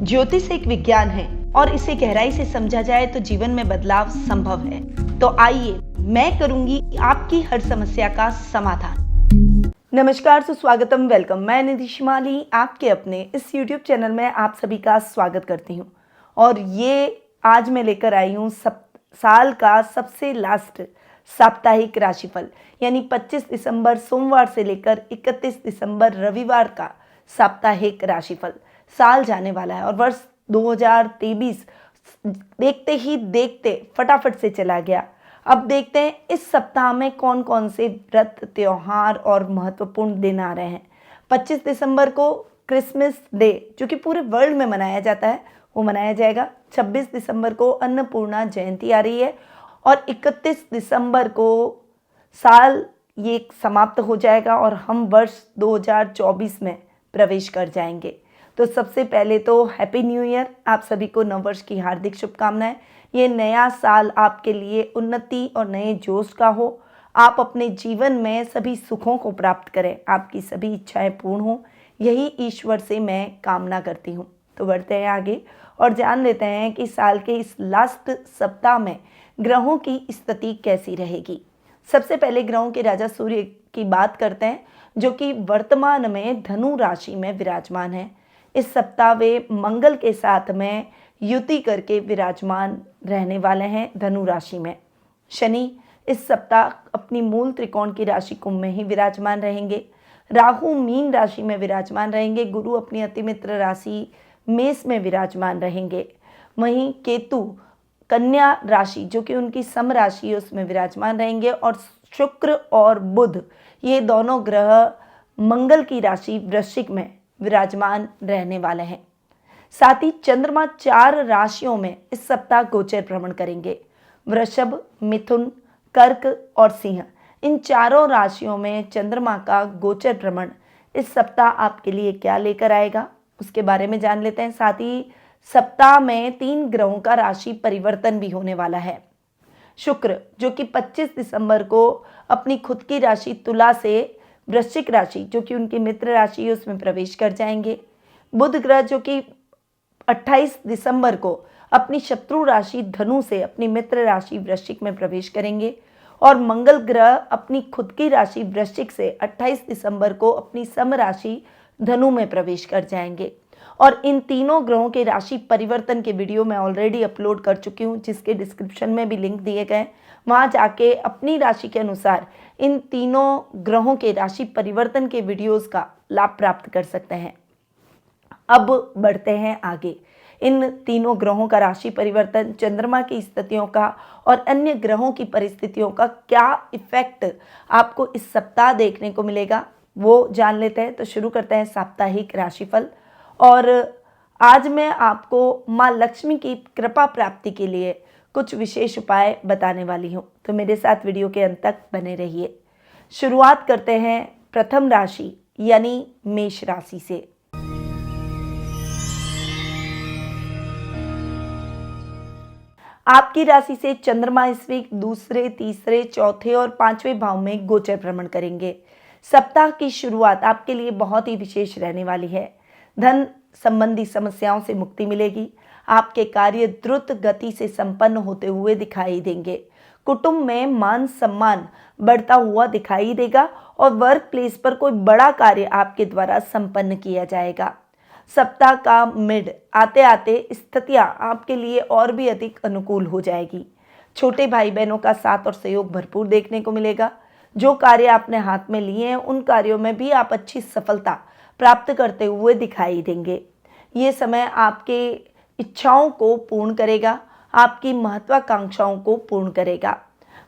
ज्योतिष एक विज्ञान है और इसे गहराई से समझा जाए तो जीवन में बदलाव संभव है। तो आइए मैं करूंगी आपकी हर समस्या का समाधान। नमस्कार, सुस्वागतम, वेलकम। मैं निधि शिमाली आपके अपने इस YouTube चैनल में आप सभी का स्वागत करती हूँ। और ये आज मैं लेकर आई हूँ साल का सबसे लास्ट साप्ताहिक राशिफल, यानी 25 दिसंबर सोमवार से लेकर 31 दिसंबर रविवार का साप्ताहिक राशिफल। साल जाने वाला है और वर्ष 2023 देखते ही देखते फटाफट से चला गया। अब देखते हैं इस सप्ताह में कौन कौन से व्रत, त्योहार और महत्वपूर्ण दिन आ रहे हैं। 25 दिसंबर को क्रिसमस डे जो कि पूरे वर्ल्ड में मनाया जाता है वो मनाया जाएगा। 26 दिसंबर को अन्नपूर्णा जयंती आ रही है और 31 दिसंबर को साल ये समाप्त हो जाएगा और हम वर्ष 2024 में प्रवेश कर जाएंगे। तो सबसे पहले तो हैप्पी न्यू ईयर, आप सभी को नववर्ष की हार्दिक शुभकामनाएं। ये नया साल आपके लिए उन्नति और नए जोश का हो। आप अपने जीवन में सभी सुखों को प्राप्त करें, आपकी सभी इच्छाएं पूर्ण हो, यही ईश्वर से मैं कामना करती हूँ। तो बढ़ते हैं आगे और जान लेते हैं कि साल के इस लास्ट सप्ताह में ग्रहों की स्थिति कैसी रहेगी। सबसे पहले ग्रहों के राजा सूर्य की बात करते हैं, जो कि वर्तमान में धनु राशि में विराजमान है। इस सप्ताह वे मंगल के साथ में युति करके विराजमान रहने वाले हैं धनु राशि में। शनि इस सप्ताह अपनी मूल त्रिकोण की राशि कुंभ में ही विराजमान रहेंगे। राहु मीन राशि में विराजमान रहेंगे। गुरु अपनी अतिमित्र राशि मेष में विराजमान रहेंगे। वहीं केतु कन्या राशि जो कि उनकी सम राशि है उसमें विराजमान रहेंगे। और शुक्र और बुध ये दोनों ग्रह मंगल की राशि वृश्चिक में विराजमान रहने वाले हैं। साथ ही चंद्रमा 4 राशियों में इस सप्ताह गोचर भ्रमण करेंगे। वृषभ, मिथुन, कर्क और सिंह, इन चारों राशियों में चंद्रमा का गोचर भ्रमण इस सप्ताह आपके लिए क्या लेकर आएगा उसके बारे में जान लेते हैं। साथ ही सप्ताह में 3 ग्रहों का राशि परिवर्तन भी होने वाला है। शुक्र जो कि 25 दिसंबर को अपनी खुद की राशि तुला से वृश्चिक राशि जो कि उनकी मित्र राशि है उसमें प्रवेश कर जाएंगे। बुध ग्रह जो कि 28 दिसंबर को अपनी शत्रु राशि धनु से अपनी मित्र राशि वृश्चिक में प्रवेश करेंगे। और मंगल ग्रह अपनी खुद की राशि वृश्चिक से 28 दिसंबर को अपनी सम राशि धनु में प्रवेश कर जाएंगे। और इन तीनों ग्रहों के राशि परिवर्तन के वीडियो मैं ऑलरेडी अपलोड कर चुकी हूँ, जिसके डिस्क्रिप्शन में भी लिंक दिए गए। वहाँ जाके अपनी राशि के अनुसार इन तीनों ग्रहों के राशि परिवर्तन के वीडियोस का लाभ प्राप्त कर सकते हैं। अब बढ़ते हैं आगे। इन तीनों ग्रहों का राशि परिवर्तन, चंद्रमा की स्थितियों का और अन्य ग्रहों की परिस्थितियों का क्या इफेक्ट आपको इस सप्ताह देखने को मिलेगा वो जान लेते हैं। तो शुरू करते हैं साप्ताहिक राशिफल। और आज मैं आपको माँ लक्ष्मी की कृपा प्राप्ति के लिए कुछ विशेष उपाय बताने वाली हूँ, तो मेरे साथ वीडियो के अंत तक बने रहिए। शुरुआत करते हैं प्रथम राशि यानी मेष राशि से। आपकी राशि से चंद्रमा इस वीक दूसरे, तीसरे, चौथे और 5वें भाव में गोचर भ्रमण करेंगे। सप्ताह की शुरुआत आपके लिए बहुत ही विशेष रहने वाली है। धन संबंधी समस्याओं से मुक्ति मिलेगी। आपके कार्य द्रुत गति से संपन्न होते हुए दिखाई देंगे। कुटुंब में मान सम्मान बढ़ता हुआ दिखाई देगा और वर्क प्लेस पर कोई बड़ा कार्य आपके द्वारा संपन्न किया जाएगा। सप्ताह का मिड आते आते स्थितियां आपके लिए और भी अधिक अनुकूल हो जाएगी। छोटे भाई बहनों का साथ और सहयोग भरपूर देखने को मिलेगा। जो कार्य आपने हाथ में लिए हैं उन कार्यों में भी आप अच्छी सफलता प्राप्त करते हुए दिखाई देंगे। ये समय आपके इच्छाओं को पूर्ण करेगा, आपकी महत्वाकांक्षाओं को पूर्ण करेगा।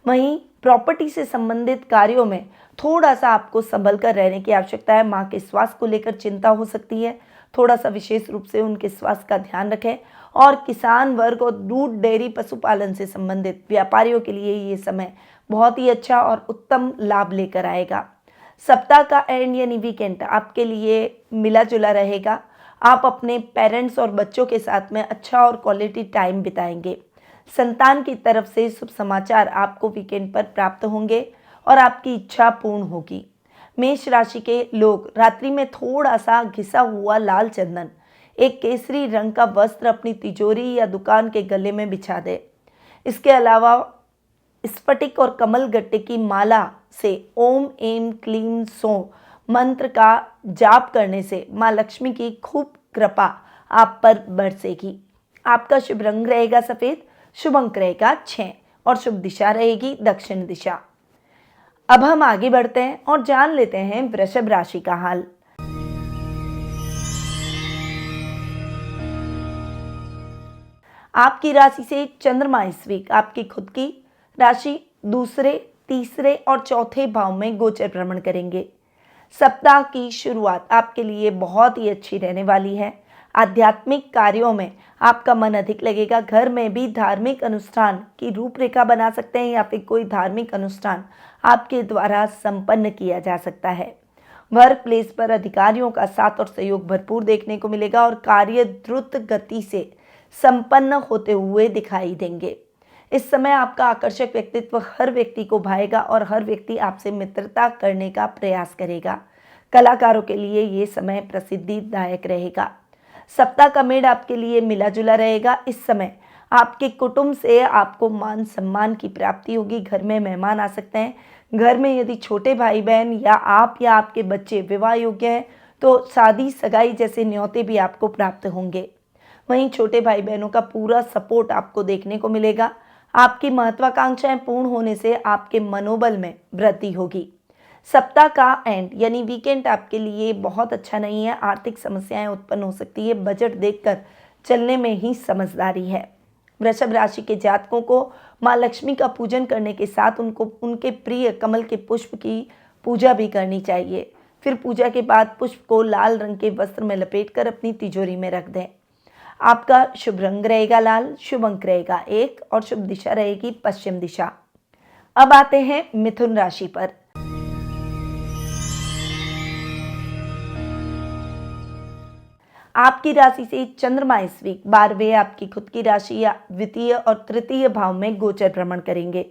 वहीं प्रॉपर्टी से संबंधित कार्यों में थोड़ा सा आपको संभल कर रहने की आवश्यकता है। माँ के स्वास्थ्य को लेकर चिंता हो सकती है, थोड़ा सा विशेष रूप से उनके स्वास्थ्य का ध्यान रखें। और किसान वर्ग और दूध, डेयरी, पशुपालन से संबंधित व्यापारियों के लिए ये समय बहुत ही अच्छा और उत्तम लाभ लेकर आएगा। सप्ताह का एंड यानी वीकेंड आपके लिए मिला जुला रहेगा। आप अपने पेरेंट्स और बच्चों के साथ में अच्छा और क्वालिटी टाइम बिताएंगे। संतान की तरफ से शुभ समाचार आपको वीकेंड पर प्राप्त होंगे और आपकी इच्छा पूर्ण होगी। मेष राशि के लोग रात्रि में थोड़ा सा घिसा हुआ लाल चंदन एक केसरी रंग का वस्त्र अपनी तिजोरी या दुकान के गले में बिछा दें। इसके अलावा स्फटिक और कमल गट्टे की माला से ओम एम क्लीम सौ मंत्र का जाप करने से माँ लक्ष्मी की खूब कृपा आप पर बरसेगी। आपका शुभ रंग रहेगा सफेद, शुभ अंक रहेगा 6 और शुभ दिशा रहेगी दक्षिण दिशा। अब हम आगे बढ़ते हैं और जान लेते हैं वृषभ राशि का हाल। आपकी राशि से चंद्रमा इस वीक आपकी खुद की राशि दूसरे, तीसरे और चौथे भाव में गोचर भ्रमण करेंगे। सप्ताह की शुरुआत आपके लिए बहुत ही अच्छी रहने वाली है। आध्यात्मिक कार्यों में आपका मन अधिक लगेगा। घर में भी धार्मिक अनुष्ठान की रूपरेखा बना सकते हैं या फिर कोई धार्मिक अनुष्ठान आपके द्वारा संपन्न किया जा सकता है। वर्क प्लेस पर अधिकारियों का साथ और सहयोग भरपूर देखने को मिलेगा और कार्य द्रुत गति से संपन्न होते हुए दिखाई देंगे। इस समय आपका आकर्षक व्यक्तित्व हर व्यक्ति को भाएगा और हर व्यक्ति आपसे मित्रता करने का प्रयास करेगा। कलाकारों के लिए ये समय प्रसिद्धिदायक रहेगा। सप्ताह का मेड आपके लिए मिला जुला रहेगा। इस समय आपके कुटुंब से आपको मान सम्मान की प्राप्ति होगी। घर में मेहमान आ सकते हैं। घर में यदि छोटे भाई बहन या आपके बच्चे विवाह योग्य हैं तो शादी सगाई जैसे न्योते भी आपको प्राप्त होंगे। वहीं छोटे भाई बहनों का पूरा सपोर्ट आपको देखने को मिलेगा। आपकी महत्वाकांक्षाएं पूर्ण होने से आपके मनोबल में वृद्धि होगी। सप्ताह का एंड यानी वीकेंड आपके लिए बहुत अच्छा नहीं है। आर्थिक समस्याएं उत्पन्न हो सकती है। बजट देखकर चलने में ही समझदारी है। वृषभ राशि के जातकों को माँ लक्ष्मी का पूजन करने के साथ उनके प्रिय कमल के पुष्प की पूजा भी करनी चाहिए। फिर पूजा के बाद पुष्प को लाल रंग के वस्त्र में लपेटकर अपनी तिजोरी में रख दें। आपका शुभ रंग रहेगा लाल, शुभ अंक रहेगा 1 और शुभ दिशा रहेगी पश्चिम दिशा। अब आते हैं मिथुन राशि पर। आपकी राशि से चंद्रमा इस वीक 12वें आपकी खुद की राशि या द्वितीय और तृतीय भाव में गोचर भ्रमण करेंगे।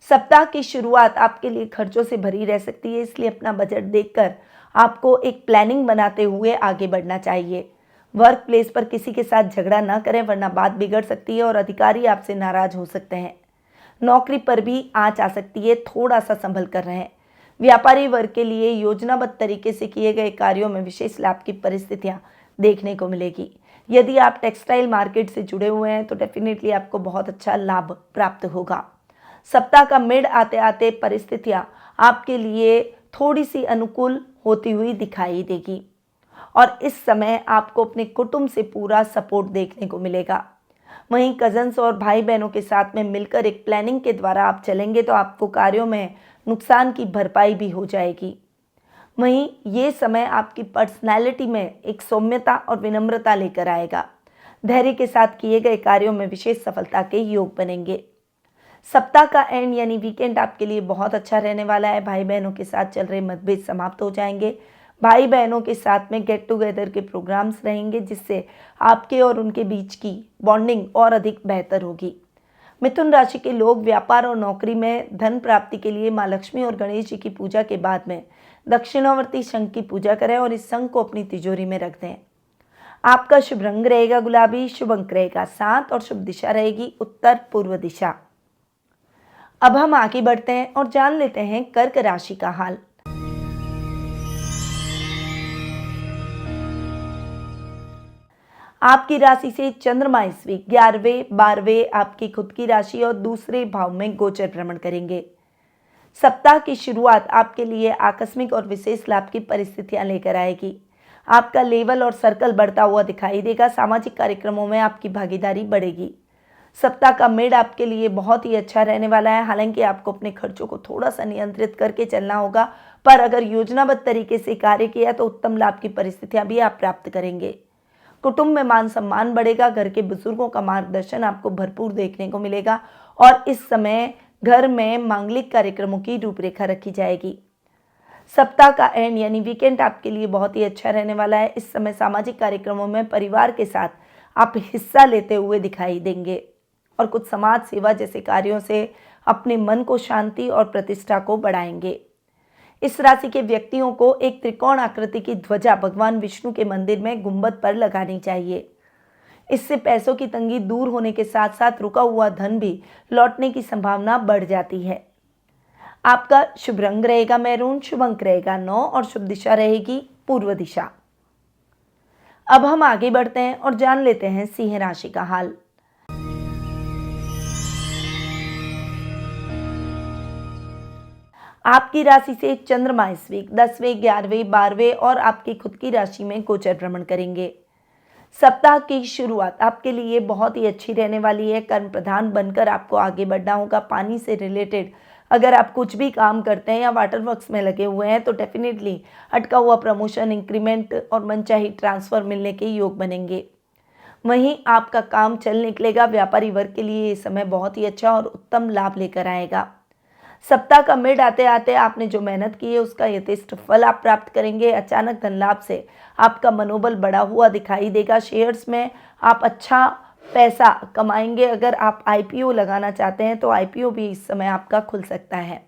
सप्ताह की शुरुआत आपके लिए खर्चों से भरी रह सकती है, इसलिए अपना बजट देखकर आपको एक प्लानिंग बनाते हुए आगे बढ़ना चाहिए। वर्क प्लेस पर किसी के साथ झगड़ा न करें वरना बात बिगड़ सकती है और अधिकारी आपसे नाराज हो सकते हैं। नौकरी पर भी आंच आ सकती है, थोड़ा सा संभल कर रहें। व्यापारी वर्ग के लिए योजनाबद्ध तरीके से किए गए कार्यों में विशेष लाभ की परिस्थितियां देखने को मिलेगी। यदि आप टेक्सटाइल मार्केट से जुड़े हुए हैं तो डेफिनेटली आपको बहुत अच्छा लाभ प्राप्त होगा। सप्ताह का मिड आते आते परिस्थितियां आपके लिए थोड़ी सी अनुकूल होती हुई दिखाई देगी और इस समय आपको अपने कुटुंब से पूरा सपोर्ट देखने को मिलेगा। वहीं कजन्स और भाई बहनों के साथ में मिलकर एक प्लानिंग के द्वारा आप चलेंगे तो आपको कार्यों में नुकसान की भरपाई भी हो जाएगी। वहीं ये समय आपकी पर्सनैलिटी में एक सौम्यता और विनम्रता लेकर आएगा। धैर्य के साथ किए गए कार्यों में विशेष सफलता के योग बनेंगे। सप्ताह का एंड यानी वीकेंड आपके लिए बहुत अच्छा रहने वाला है। भाई बहनों के साथ चल रहे मतभेद समाप्त हो जाएंगे। भाई बहनों के साथ में गेट टुगेदर के प्रोग्राम्स रहेंगे जिससे आपके और उनके बीच की बॉन्डिंग और अधिक बेहतर होगी। मिथुन राशि के लोग व्यापार और नौकरी में धन प्राप्ति के लिए माँ लक्ष्मी और गणेश जी की पूजा के बाद में दक्षिणावर्ती शंख की पूजा करें और इस शंख को अपनी तिजोरी में रख दें। आपका शुभ रंग रहेगा गुलाबी, शुभ अंक रहेगा 7 और शुभ दिशा रहेगी उत्तर पूर्व दिशा। अब हम आगे बढ़ते हैं और जान लेते हैं कर्क राशि का हाल। आपकी राशि से चंद्रमा इस वीक 11वें 12वें आपकी खुद की राशि और दूसरे भाव में गोचर भ्रमण करेंगे। सप्ताह की शुरुआत आपके लिए आकस्मिक और विशेष लाभ की परिस्थितियां लेकर आएगी। आपका लेवल और सर्कल बढ़ता हुआ दिखाई देगा। सामाजिक कार्यक्रमों में आपकी भागीदारी बढ़ेगी। सप्ताह का मिड आपके लिए बहुत ही अच्छा रहने वाला है। हालांकि आपको अपने खर्चों को थोड़ा सा नियंत्रित करके चलना होगा, पर अगर योजनाबद्ध तरीके से कार्य किया तो उत्तम लाभ की परिस्थितियां भी आप प्राप्त करेंगे। कुटुंब में मान सम्मान बढ़ेगा। घर के बुजुर्गों का मार्गदर्शन आपको भरपूर देखने को मिलेगा और इस समय घर में मांगलिक कार्यक्रमों की रूपरेखा रखी जाएगी। सप्ताह का एंड यानी वीकेंड आपके लिए बहुत ही अच्छा रहने वाला है। इस समय सामाजिक कार्यक्रमों में परिवार के साथ आप हिस्सा लेते हुए दिखाई देंगे और कुछ समाज सेवा जैसे कार्यों से अपने मन को शांति और प्रतिष्ठा को बढ़ाएंगे। इस राशि के व्यक्तियों को एक त्रिकोण आकृति की ध्वजा भगवान विष्णु के मंदिर में गुंबद पर लगानी चाहिए। इससे पैसों की तंगी दूर होने के साथ साथ रुका हुआ धन भी लौटने की संभावना बढ़ जाती है। आपका शुभ रंग रहेगा मैरून, शुभ अंक रहेगा 9 और शुभ दिशा रहेगी पूर्व दिशा। अब हम आगे बढ़ते हैं और जान लेते हैं सिंह राशि का हाल। आपकी राशि से चंद्रमा इस वीक 10वें, 11वें, 12वें और आपकी खुद की राशि में गोचर भ्रमण करेंगे। सप्ताह की शुरुआत आपके लिए बहुत ही अच्छी रहने वाली है। कर्म प्रधान बनकर आपको आगे बढ़ना होगा। पानी से रिलेटेड अगर आप कुछ भी काम करते हैं या वाटर वर्क्स में लगे हुए हैं तो डेफिनेटली अटका हुआ प्रमोशन, इंक्रीमेंट और मनचाही ट्रांसफर मिलने के योग बनेंगे। वहीं आपका काम चल निकलेगा। व्यापारी वर्ग के लिए ये समय बहुत ही अच्छा और उत्तम लाभ लेकर आएगा। सप्ताह का मिड आते आते आपने जो मेहनत की है उसका यथेष्ट फल आप प्राप्त करेंगे। अचानक धन लाभ से आपका मनोबल बढ़ा हुआ दिखाई देगा। शेयर्स में आप अच्छा पैसा कमाएंगे। अगर आप आईपीओ लगाना चाहते हैं तो आईपीओ भी इस समय आपका खुल सकता है।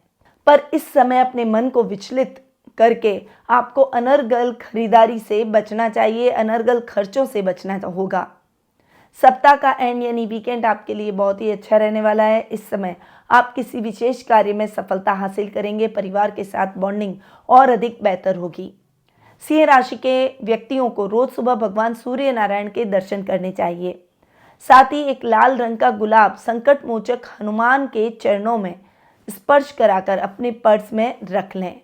पर इस समय अपने मन को विचलित करके आपको अनर्गल खरीदारी से बचना चाहिए, अनर्गल खर्चों से बचना होगा। सप्ताह का एंड यानी वीकेंड आपके लिए बहुत ही अच्छा रहने वाला है। इस समय आप किसी विशेष कार्य में सफलता हासिल करेंगे। परिवार के साथ बॉन्डिंग और अधिक बेहतर होगी। सिंह राशि के व्यक्तियों को रोज सुबह भगवान सूर्य नारायण के दर्शन करने चाहिए। साथ ही एक लाल रंग का गुलाब संकट मोचक हनुमान के चरणों में स्पर्श कराकर अपने पर्स में रख लें।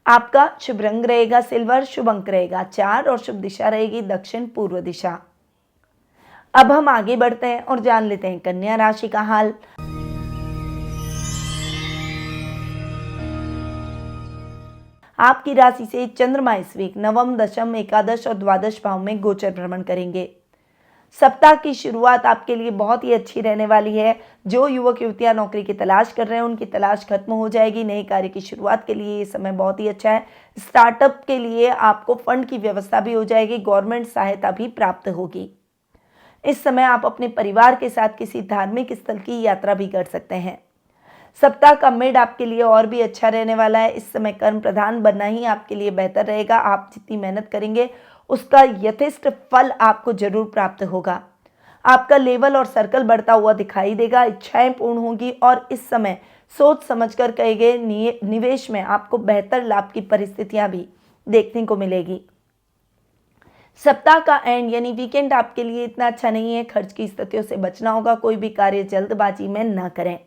आपका शुभ रंग रहेगा सिल्वर, शुभ अंक रहेगा 4 और शुभ दिशा रहेगी दक्षिण पूर्व दिशा। अब हम आगे बढ़ते हैं और जान लेते हैं कन्या राशि का हाल। आपकी राशि से चंद्रमा इस वीक नवम, दशम, एकादश और द्वादश भाव में गोचर भ्रमण करेंगे। सप्ताह की शुरुआत आपके लिए बहुत ही अच्छी रहने वाली है। जो युवक युवतियां नौकरी की तलाश कर रहे हैं उनकी तलाश खत्म हो जाएगी। नए कार्य की शुरुआत के लिए ये समय बहुत ही अच्छा है। स्टार्टअप के लिए आपको फंड की व्यवस्था भी हो जाएगी। गवर्नमेंट सहायता भी प्राप्त होगी। इस समय आप अपने परिवार के साथ किसी धार्मिक स्थल की यात्रा भी कर सकते हैं। सप्ताह का मिड आपके लिए और भी अच्छा रहने वाला है। इस समय कर्म प्रधान बनना ही आपके लिए बेहतर रहेगा। आप जितनी मेहनत करेंगे उसका यथेष्ट फल आपको जरूर प्राप्त होगा। आपका लेवल और सर्कल बढ़ता हुआ दिखाई देगा। इच्छाएं पूर्ण होंगी और इस समय सोच समझकर किए गए निवेश में आपको बेहतर लाभ की परिस्थितियां भी देखने को मिलेगी। सप्ताह का एंड यानी वीकेंड आपके लिए इतना अच्छा नहीं है। खर्च की स्थितियों से बचना होगा। कोई भी कार्य जल्दबाजी में न करें।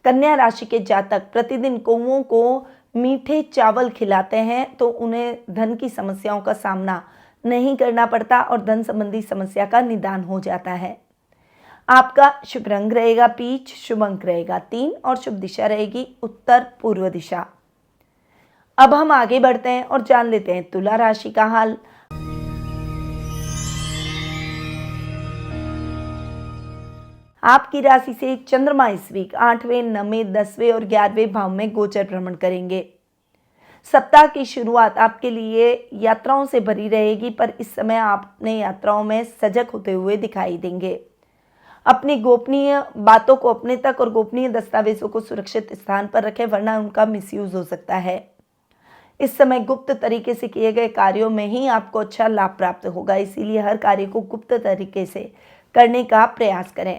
कन्या राशि के जातक प्रतिदिन कौओं को मीठे चावल खिलाते हैं तो उन्हें धन की समस्याओं का सामना नहीं करना पड़ता और धन संबंधी समस्या का निदान हो जाता है। आपका शुभ रंग रहेगा पीच, शुभ अंक रहेगा 3 और शुभ दिशा रहेगी उत्तर पूर्व दिशा। अब हम आगे बढ़ते हैं और जान लेते हैं तुला राशि का हाल। आपकी राशि से चंद्रमा इस वीक 8वें, 9वें, 10वें और 11वें भाव में गोचर भ्रमण करेंगे। सप्ताह की शुरुआत आपके लिए यात्राओं से भरी रहेगी पर इस समय आप अपने यात्राओं में सजग होते हुए दिखाई देंगे। अपनी गोपनीय बातों को अपने तक और गोपनीय दस्तावेजों को सुरक्षित स्थान पर रखें वरना उनका मिसयूज हो सकता है। इस समय गुप्त तरीके से किए गए कार्यों में ही आपको अच्छा लाभ प्राप्त होगा। इसीलिए हर कार्य को गुप्त तरीके से करने का प्रयास करें।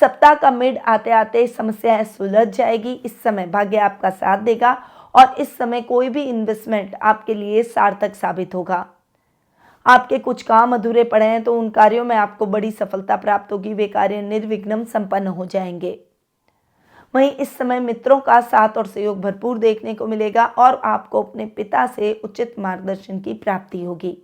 सप्ताह का मिड आते आते समस्याएं सुलझ जाएगी। इस समय भाग्य आपका साथ देगा और इस समय कोई भी इन्वेस्टमेंट आपके लिए सार्थक साबित होगा। आपके कुछ काम अधूरे पड़े हैं तो उन कार्यों में आपको बड़ी सफलता प्राप्त होगी। वे कार्य निर्विघ्न संपन्न हो जाएंगे। वहीं इस समय मित्रों का साथ और सहयोग भरपूर देखने को मिलेगा और आपको अपने पिता से उचित मार्गदर्शन की प्राप्ति होगी।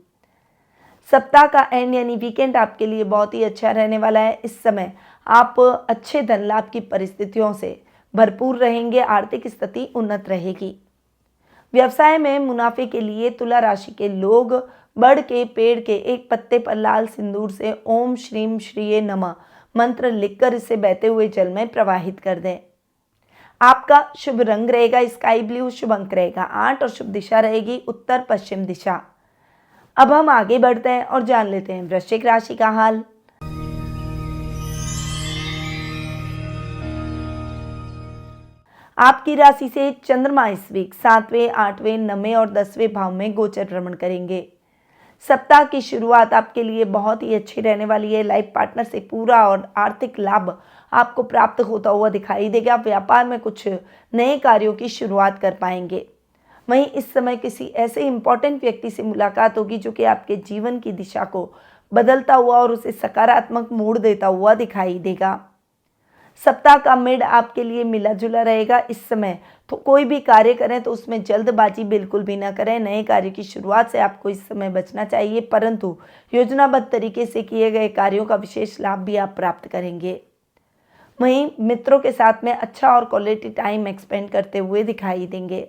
सप्ताह का एंड यानी वीकेंड आपके लिए बहुत ही अच्छा रहने वाला है। इस समय आप अच्छे धन लाभ की परिस्थितियों से भरपूर रहेंगे। आर्थिक स्थिति उन्नत रहेगी। व्यवसाय में मुनाफे के लिए तुला राशि के लोग बड़ के पेड़ के एक पत्ते पर लाल सिंदूर से ओम श्रीम श्रीये नमः मंत्र लिखकर इसे बहते हुए जल में प्रवाहित कर दें। आपका शुभ रंग रहेगा स्काई ब्लू, शुभ अंक रहेगा 8 और शुभ दिशा रहेगी उत्तर पश्चिम दिशा। अब हम आगे बढ़ते हैं और जान लेते हैं वृश्चिक राशि का हाल। आपकी राशि से चंद्रमा इस वीक 7वें, 8वें, 9वें और 10वें भाव में गोचर भ्रमण करेंगे। सप्ताह की शुरुआत आपके लिए बहुत ही अच्छी रहने वाली है। लाइफ पार्टनर से पूरा और आर्थिक लाभ आपको प्राप्त होता हुआ दिखाई देगा। व्यापार में कुछ नए कार्यों की शुरुआत कर पाएंगे। वहीं इस समय किसी ऐसे इंपॉर्टेंट व्यक्ति से मुलाकात होगी जो कि आपके जीवन की दिशा को बदलता हुआ और उसे सकारात्मक मोड़ देता हुआ दिखाई देगा। सप्ताह का मिड आपके लिए मिला जुला रहेगा। इस समय तो कोई भी कार्य करें तो उसमें जल्दबाजी बिल्कुल भी ना करें। नए कार्य की शुरुआत से आपको इस समय बचना चाहिए, परंतु योजनाबद्ध तरीके से किए गए कार्यों का विशेष लाभ भी आप प्राप्त करेंगे। वहीं मित्रों के साथ में अच्छा और क्वालिटी टाइम एक्सपेंड करते हुए दिखाई देंगे।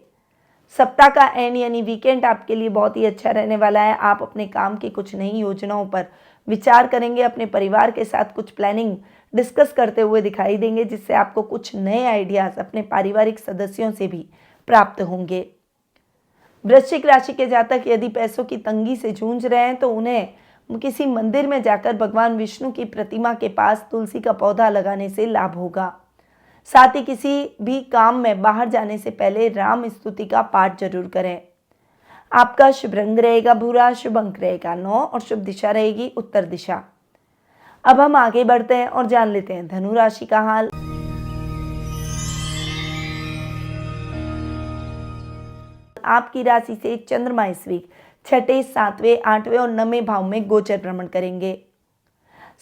सप्ताह का एंड यानी वीकेंड आपके लिए बहुत ही अच्छा रहने वाला है। आप अपने काम की कुछ नई योजनाओं पर विचार करेंगे। अपने परिवार के साथ कुछ प्लानिंग डिस्कस करते हुए दिखाई देंगे, जिससे आपको कुछ नए आइडियाज अपने पारिवारिक सदस्यों से भी प्राप्त होंगे। वृश्चिक राशि के जातक यदि पैसों की तंगी से जूझ रहे हैं तो उन्हें किसी मंदिर में जाकर भगवान विष्णु की प्रतिमा के पास तुलसी का पौधा लगाने से लाभ होगा। साथ ही किसी भी काम में बाहर जाने से पहले राम स्तुति का पाठ जरूर करें। आपका शुभ रंग रहेगा भूरा, शुभ अंक रहेगा 9 और शुभ दिशा रहेगी उत्तर दिशा। अब हम आगे बढ़ते हैं और जान लेते हैं धनु राशि का हाल। आपकी राशि से चंद्रमा इस वीक 6ठे, 7वें, 8वें और 9वें भाव में गोचर भ्रमण करेंगे।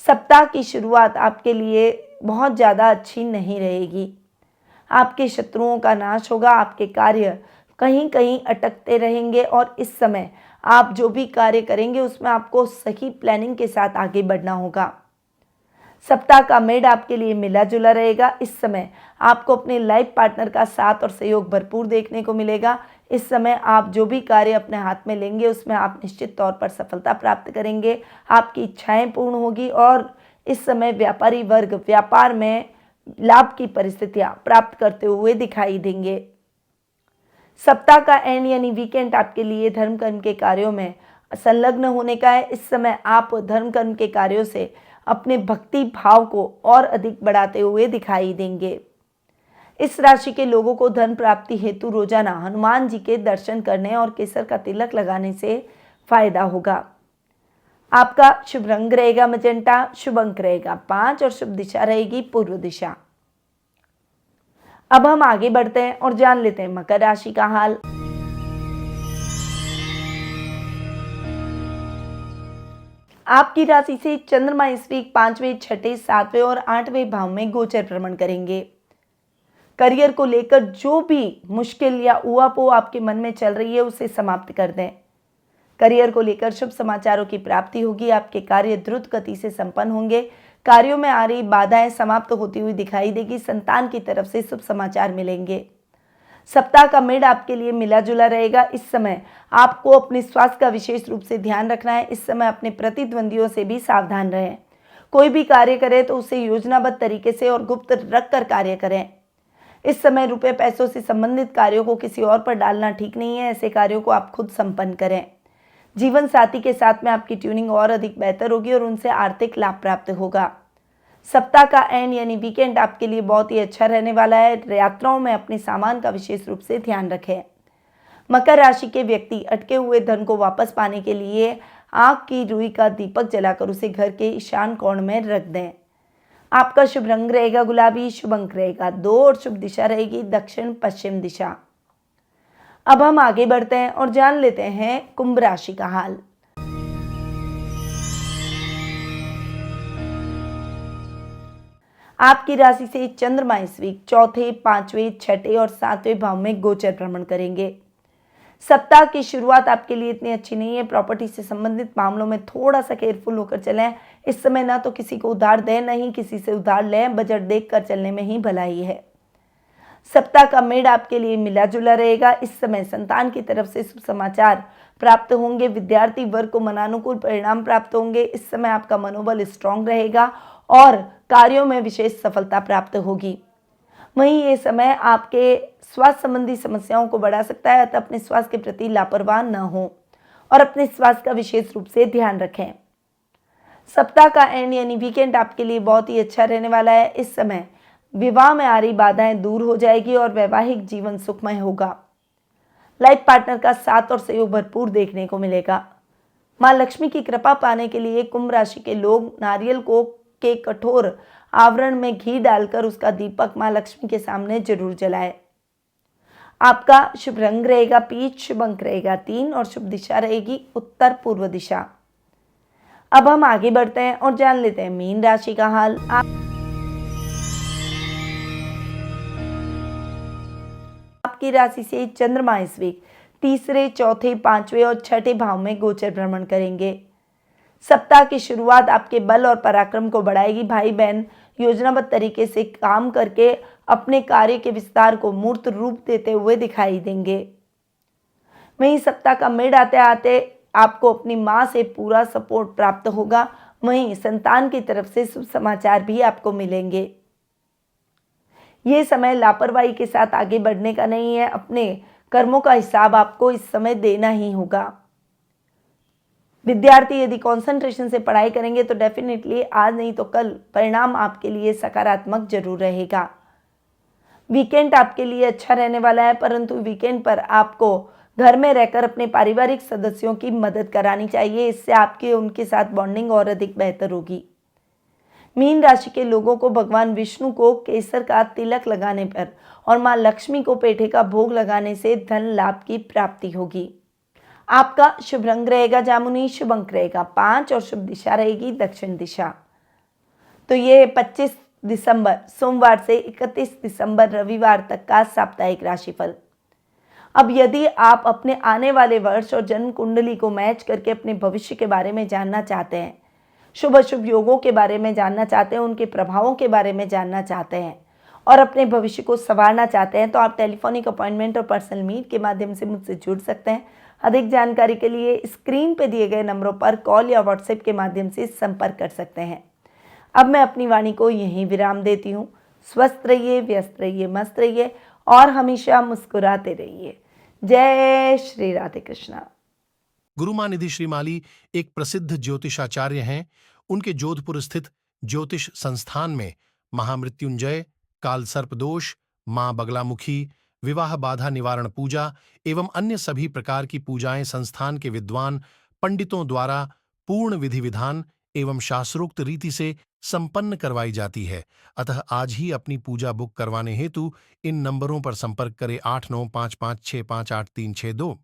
सप्ताह की शुरुआत आपके लिए बहुत ज़्यादा अच्छी नहीं रहेगी। आपके शत्रुओं का नाश होगा। आपके कार्य कहीं कहीं अटकते रहेंगे और इस समय आप जो भी कार्य करेंगे उसमें आपको सही प्लानिंग के साथ आगे बढ़ना होगा। सप्ताह का मिड आपके लिए मिला जुला रहेगा। इस समय आपको अपने लाइफ पार्टनर का साथ और सहयोग भरपूर देखने को मिलेगा। इस समय आप जो भी कार्य अपने हाथ में लेंगे उसमें आप निश्चित तौर पर सफलता प्राप्त करेंगे। आपकी इच्छाएं पूर्ण होगी और इस समय व्यापारी वर्ग व्यापार में लाभ की परिस्थितियां प्राप्त करते हुए दिखाई देंगे। सप्ताह का एंड यानी वीकेंड आपके लिए धर्म कर्म के कार्यों में संलग्न होने का है। इस समय आप धर्म कर्म के कार्यों से अपने भक्ति भाव को और अधिक बढ़ाते हुए दिखाई देंगे। इस राशि के लोगों को धन प्राप्ति हेतु रोजाना हनुमान जी के दर्शन करने और केसर का तिलक लगाने से फायदा होगा। आपका शुभ रंग रहेगा मजेंटा, शुभ अंक रहेगा 5 और शुभ दिशा रहेगी पूर्व दिशा। अब हम आगे बढ़ते हैं और जान लेते हैं मकर राशि का हाल। आपकी राशि से चंद्रमा इस वीक 5वें, 6ठे, 7वें और 8वें भाव में गोचर भ्रमण करेंगे। करियर को लेकर जो भी मुश्किल या उहापोह आपके मन में चल रही है उसे समाप्त कर दें। करियर को लेकर शुभ समाचारों की प्राप्ति होगी। आपके कार्य द्रुत गति से संपन्न होंगे। कार्यों में आ रही बाधाएं समाप्त होती हुई दिखाई देगी। संतान की तरफ से शुभ समाचार मिलेंगे। सप्ताह का मिड आपके लिए मिला जुला रहेगा। इस समय आपको अपने स्वास्थ्य का विशेष रूप से ध्यान रखना है। इस समय अपने प्रतिद्वंदियों से भी सावधान रहें। कोई भी कार्य करें तो उसे योजनाबद्ध तरीके से और गुप्त रखकर कार्य करें। इस समय रुपए पैसों से संबंधित कार्यों को किसी और पर डालना ठीक नहीं है। ऐसे कार्यों को आप खुद संपन्न करें। जीवन साथी के साथ में आपकी ट्यूनिंग और अधिक बेहतर होगी और उनसे आर्थिक लाभ प्राप्त होगा। सप्ताह का एंड यानी वीकेंड आपके लिए बहुत ही अच्छा रहने वाला है। यात्राओं में अपने सामान का विशेष रूप से ध्यान रखें। मकर राशि के व्यक्ति अटके हुए धन को वापस पाने के लिए आग की रुई का दीपक जलाकर उसे घर के ईशान कोण में रख दें। आपका शुभ रंग रहेगा गुलाबी, शुभ अंक रहेगा 2 और शुभ दिशा रहेगी दक्षिण पश्चिम दिशा। अब हम आगे बढ़ते हैं और जान लेते हैं कुंभ राशि का हाल। आपकी राशि से चंद्रमा इस वीक 4थे, 5वें, 6ठे और 7वें भाव में गोचर भ्रमण करेंगे। सप्ताह की शुरुआत आपके लिए इतनी अच्छी नहीं है। प्रॉपर्टी से संबंधित मामलों में थोड़ा सा केयरफुल होकर चलें। इस समय ना तो किसी को उधार दें, न ही किसी से उधार लें। बजट देखकर चलने में ही भलाई है। सप्ताह का मिड आपके लिए मिला जुला रहेगा। इस समय संतान की तरफ से शुभ समाचार प्राप्त होंगे। विद्यार्थी वर्ग को मनानुकूल परिणाम प्राप्त होंगे। इस समय आपका मनोबल स्ट्रांग रहेगा और कार्यों में विशेष सफलता प्राप्त होगी। वहीं ये समय आपके स्वास्थ्य संबंधी समस्याओं को बढ़ा सकता है, अतः अपने स्वास्थ्य के प्रति लापरवाह न हो और अपने स्वास्थ्य का विशेष रूप से ध्यान रखें। सप्ताह का एंड यानी वीकेंड आपके लिए बहुत ही अच्छा रहने वाला है। इस समय विवाह में आ रही बाधाएं दूर हो जाएगी और वैवाहिक जीवन सुखमय होगा। लाइफ पार्टनर का साथ और सहयोग भरपूर देखने को मिलेगा। मां लक्ष्मी की कृपा पाने के लिए कुंभ राशि के लोग नारियल को के कठोर आवरण में घी डालकर उसका दीपक मां लक्ष्मी के सामने जरूर जलाए। आपका शुभ रंग रहेगा पीच, शुभ अंक रहेगा 3 और शुभ दिशा रहेगी उत्तर पूर्व दिशा। अब हम आगे बढ़ते हैं और जान लेते हैं मीन राशि का हाल। आपकी राशि से चंद्रमा इस वीक तीसरे, चौथे, पांचवें और छठे भाव में गोचर भ्रमण करेंगे। सप्ताह की शुरुआत आपके बल और पराक्रम को बढ़ाएगी। भाई बहन योजनाबद्ध तरीके से काम करके अपने कार्य के विस्तार को मूर्त रूप देते हुए दिखाई देंगे। वहीं सप्ताह का मिड आते आते आपको अपनी मां से पूरा सपोर्ट प्राप्त होगा। वहीं संतान की तरफ से शुभ समाचार भी आपको मिलेंगे। ये समय लापरवाही के साथ आगे बढ़ने का नहीं है। अपने कर्मों का हिसाब आपको इस समय देना ही होगा। विद्यार्थी यदि कंसंट्रेशन से पढ़ाई करेंगे तो डेफिनेटली आज नहीं तो कल परिणाम आपके लिए सकारात्मक जरूर रहेगा। वीकेंड आपके लिए अच्छा रहने वाला है, परंतु वीकेंड पर आपको घर में रहकर अपने पारिवारिक सदस्यों की मदद करानी चाहिए। इससे आपके उनके साथ बॉन्डिंग और अधिक बेहतर होगी। मीन राशि के लोगों को भगवान विष्णु को केसर का तिलक लगाने पर और मां लक्ष्मी को पेठे का भोग लगाने से धन लाभ की प्राप्ति होगी। आपका शुभ रंग रहेगा जामुनी, शुभ अंक रहेगा 5 और शुभ दिशा रहेगी दक्षिण दिशा। तो ये 25 दिसंबर सोमवार से 31 दिसंबर रविवार तक का साप्ताहिक राशिफल। अब यदि आप अपने आने वाले वर्ष और जन्म कुंडली को मैच करके अपने भविष्य के बारे में जानना चाहते हैं, शुभ अशुभ योगों के बारे में जानना चाहते हैं, उनके प्रभावों के बारे में जानना चाहते हैं और अपने भविष्य को संवारना चाहते हैं, तो आप टेलीफोनिक अपॉइंटमेंट और पर्सनल मीट के माध्यम से मुझसे जुड़ सकते हैं। अधिक जानकारी के लिए स्क्रीन पर दिए गए नंबरों पर कॉल या व्हाट्सएप के माध्यम से संपर्क कर सकते हैं। अब मैं अपनी वाणी को यहीं विराम देती हूँ। स्वस्थ रहिए, व्यस्त रहिए, मस्त रहिए और हमेशा मुस्कुराते रहिए। जय श्री राधे कृष्णा। गुरुमानिधि श्रीमाली एक प्रसिद्ध ज्योतिषाचार्य हैं। उनके जोधपुर स्थित ज्योतिष संस्थान में महामृत्युंजय, काल सर्प दोष, मां बगलामुखी, विवाह बाधा निवारण पूजा एवं अन्य सभी प्रकार की पूजाएं संस्थान के विद्वान पंडितों द्वारा पूर्ण विधि विधान एवं शास्त्रोक्त रीति से संपन्न करवाई जाती है। अतः आज ही अपनी पूजा बुक करवाने हेतु इन नंबरों पर संपर्क करें 8955658362।